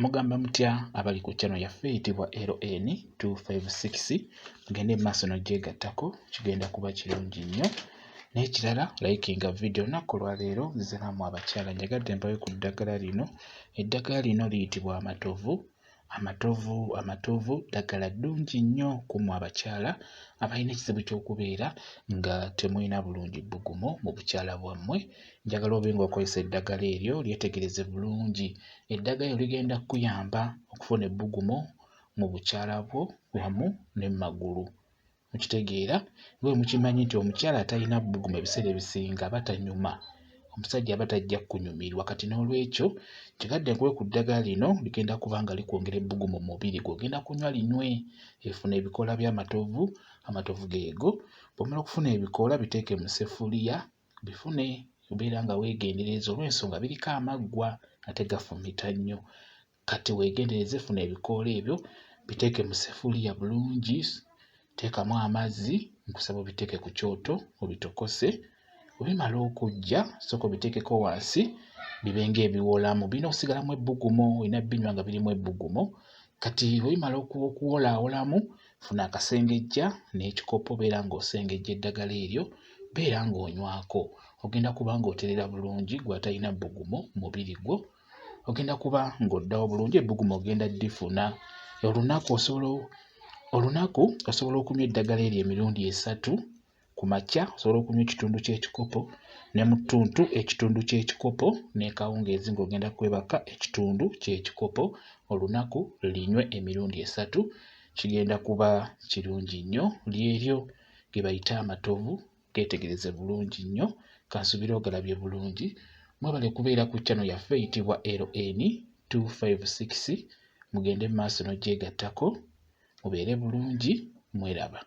Mugamba mutya abali ku channel yaffe eyitibwa LN 256 mugende maaso n'ogyegattako kigenda kuba kirungi nnyo. N'ekirala likinga video nnaku olwaleero nziramu abakyala njagadde mpawe ku ddagala lino. Eddagala lino liyitibwa amatovu ddagala ddungi nnyo kummwe abakyala abalina ekizibu ky'okubeera nga temulina bulungi bbugumu mu bukyala bwammwe. Njagala obe ng'okozesa eddagala eryo lyetegereze bulungi. Eddagala eryo ligenda kukuyamba okufuna ebbugumu mu bukyala bwo wamu ne mu magulu. Mukitegeera bwe mukimanyi nti omukyala atalina bbugumu ebiseera ebisinga aba tanyuma, omusajja aba tajja kunyumirwa. Kati n'olwekyo kigadde nkuwe ku ddagala lino ligenda kuba nga likwongera ebbugumu mu mubiri gwo. Ogenda kunywa linywe efuna ebikoola by'amatovu, amatovu geego. Bw'omala okufuna ebikoola biteeke mu ssefuliya bifune obeera nga weegendereza olw'ensonga biriko amaggwa ate gafumita nnyo. Kati weegendereze funa ebikoola ebyo biteeke mu ssefuliya bulungi, teekamu amazzi, nkusaba obiteeke ku kyoto obitokose. Obimala okuggya sooka obiteekeko wansi bibe ng'ebiwolamu, birina okusigalamu ebbugumu, olina binywa nga birimu ebbugumu. Kati bwebimala okuwolaawolamu funa akasengejja n'ekikopo beera ng'osengejja eddagala eryo beera ng'onywako. Ogenda kuba ng'oterera bulungi gwe atalina bbugumu mu mubiri gwo. Ogenda kuba ng'oddawo bulungi, ebbugumu ogenda ddifuna. Olunaku osobola okunywa eddagala eryo emirundi 3. Ku makya osobola okunywa ekitundu ky'ekikopo, ne mu ttuntu ekitundu ky'ekikopo, n'ekawungeezi ng'ogenda kwebaka ekitundu ky'ekikopo. Olunaku linywe emirundi 3, kigenda kuba kirungi nnyo. Lyeryo ge bayita amatovu, geetegereze bulungi nnyo. Kansubire ogalabye bulungi. Mwebale kubeera ku channel yaffe eyitibwa LN 256 mugende mu maaso n'ogyegattako mubeere bulungi, mweraba.